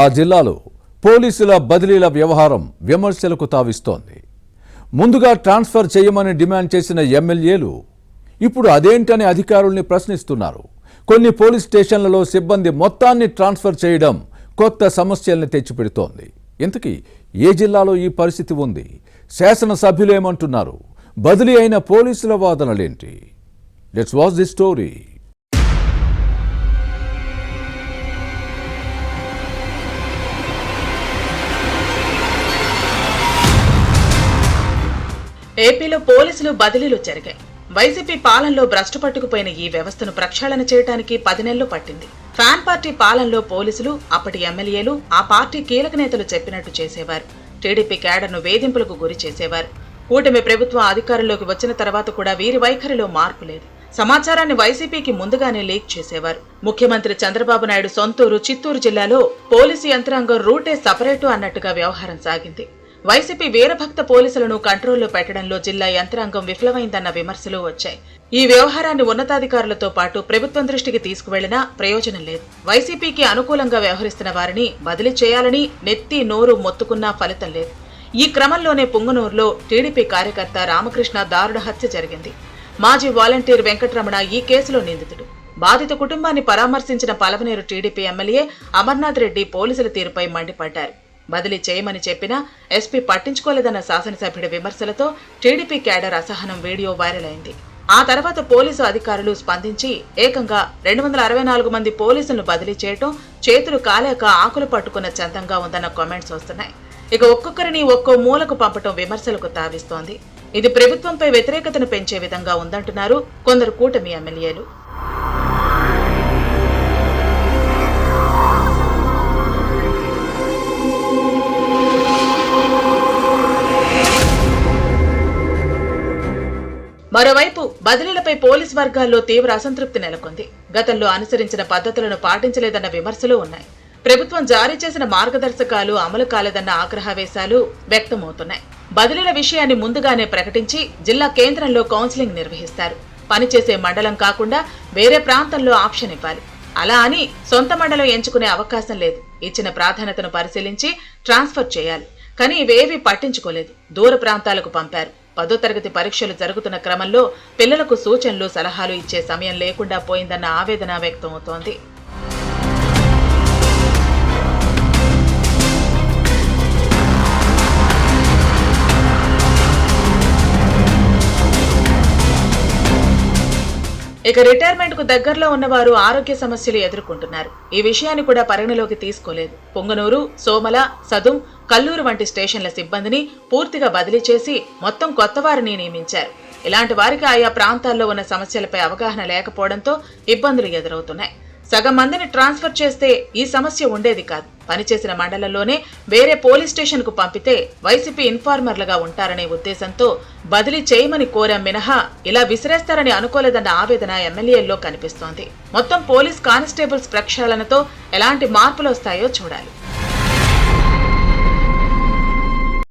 ఆ జిల్లాలో పోలీసుల బదిలీల వ్యవహారం విమర్శలకు తావిస్తోంది. ముందుగా ట్రాన్స్ఫర్ చేయమని డిమాండ్ చేసిన ఎమ్మెల్యేలు ఇప్పుడు అదేంటని అధికారుల్ని ప్రశ్నిస్తున్నారు. కొన్ని పోలీస్ స్టేషన్లలో సిబ్బంది మొత్తాన్ని ట్రాన్స్ఫర్ చేయడం కొత్త సమస్యల్ని తెచ్చిపెడుతోంది. ఇంతకీ ఏ జిల్లాలో ఈ పరిస్థితి ఉంది? శాసనసభ్యులు ఏమంటున్నారు? బదిలీ అయిన పోలీసుల వాదనలేంటి? Let's watch the story. ఏపీలో పోలీసులు బదిలీలు జరిగాయి. వైసీపీ పాలనలో భ్రష్టు పట్టుకుపోయిన ఈ వ్యవస్థను ప్రక్షాళన చేయడానికి 10 నెలలు పట్టింది. ఫ్యాన్ పార్టీ పాలనలో పోలీసులు, అప్పటి ఎమ్మెల్యేలు, ఆ పార్టీ కీలక నేతలు చెప్పినట్టు చేసేవారు. టీడీపీ క్యాడర్ను వేధింపులకు గురి చేసేవారు. కూటమి ప్రభుత్వం అధికారంలోకి వచ్చిన తర్వాత కూడా వీరి వైఖరిలో మార్పు లేదు. సమాచారాన్ని వైసీపీకి ముందుగానే లీక్ చేసేవారు. ముఖ్యమంత్రి చంద్రబాబు నాయుడు సొంతూరు చిత్తూరు జిల్లాలో పోలీసు యంత్రాంగం రూటే సపరేటు అన్నట్టుగా వ్యవహారం సాగింది. వైసీపీ వీరభక్త పోలీసులను కంట్రోల్లో పెట్టడంలో జిల్లా యంత్రాంగం విఫలమైందన్న విమర్శలు వచ్చాయి. ఈ వ్యవహారాన్ని ఉన్నతాధికారులతో పాటు ప్రభుత్వం దృష్టికి తీసుకువెళ్లినా ప్రయోజనం లేదు. వైసీపీకి అనుకూలంగా వ్యవహరిస్తున్న వారిని బదిలీ చేయాలని నెత్తి నోరు మొత్తుకున్నా ఫలితం లేదు. ఈ క్రమంలోనే పుంగనూరులో టీడీపీ కార్యకర్త రామకృష్ణ దారుణ హత్య జరిగింది. మాజీ వాలంటీర్ వెంకటరమణ ఈ కేసులో నిందితుడు. బాధిత కుటుంబాన్ని పరామర్శించిన పలమనేరు టీడీపీ ఎమ్మెల్యే అమర్నాథ్ రెడ్డి పోలీసుల తీరుపై మండిపడ్డారు. బదిలీ చేయమని చెప్పినా ఎస్పీ పట్టించుకోలేదన్న శాసనసభ్యుడి విమర్శలతో టీడీపీ క్యాడర్ అసహనం వీడియో వైరల్ అయింది. ఆ తర్వాత పోలీసు అధికారులు స్పందించి ఏకంగా 264 మంది పోలీసులను బదిలీ చేయటం చేతులు కాలేక ఆకులు పట్టుకున్న చందంగా ఉందన్న కామెంట్స్ వస్తున్నాయి. ఇక ఒక్కొక్కరిని ఒక్కో మూలకు పంపటం విమర్శలకు తావిస్తోంది. ఇది ప్రభుత్వంపై వ్యతిరేకతను పెంచే విధంగా ఉందంటున్నారు కొందరు కూటమి ఎమ్మెల్యేలు. మరోవైపు బదిలీలపై పోలీస్ వర్గాల్లో తీవ్ర అసంతృప్తి నెలకొంది. గతంలో అనుసరించిన పద్ధతులను పాటించలేదన్న విమర్శలు ఉన్నాయి. ప్రభుత్వం జారీ చేసిన మార్గదర్శకాలు అమలు కాలేదన్న ఆగ్రహవేశాలు వ్యక్తమవుతున్నాయి. బదిలీల విషయాన్ని ముందుగానే ప్రకటించి జిల్లా కేంద్రంలో కౌన్సిలింగ్ నిర్వహిస్తారు. పనిచేసే మండలం కాకుండా వేరే ప్రాంతంలో ఆప్షన్ ఇవ్వాలి. అలా అని సొంత మండలం ఎంచుకునే అవకాశం లేదు. ఇచ్చిన ప్రాధాన్యతను పరిశీలించి ట్రాన్స్ఫర్ చేయాలి. కానీ ఇవేవీ పట్టించుకోలేదు. దూర ప్రాంతాలకు పంపారు. 10వ తరగతి పరీక్షలు జరుగుతున్న క్రమంలో పిల్లలకు సూచనలు, సలహాలు ఇచ్చే సమయం లేకుండా పోయిందన్న ఆవేదన వ్యక్తమవుతోంది. ఇక రిటైర్మెంట్ కు దగ్గరలో ఉన్నవారు ఆరోగ్య సమస్యలు ఎదుర్కొంటున్నారు. ఈ విషయాన్ని కూడా పరిగణలోకి తీసుకోలేదు. పొంగనూరు, సోమల, సదుం, కల్లూరు వంటి స్టేషన్ల సిబ్బందిని పూర్తిగా బదిలీ చేసి మొత్తం కొత్త వారిని నియమించారు. ఇలాంటి వారికి ఆయా ప్రాంతాల్లో ఉన్న సమస్యలపై అవగాహన లేకపోవడంతో ఇబ్బందులు ఎదురవుతున్నాయి. సగం మందిని ట్రాన్స్ఫర్ చేస్తే ఈ సమస్య ఉండేది కాదు. పనిచేసిన మండలంలోనే వేరే పోలీస్ స్టేషన్ కు పంపితే వైసీపీ ఇన్ఫార్మర్లుగా ఉంటారనే ఉద్దేశంతో బదిలీ చేయమని కోరాం మినహా ఇలా విసిరేస్తారని అనుకోలేదన్న ఆవేదన ఎమ్మెల్యేల్లో కనిపిస్తోంది. మొత్తం పోలీస్ కానిస్టేబుల్స్ ప్రక్షాళనతో ఎలాంటి మార్పులు వస్తాయో చూడాలి.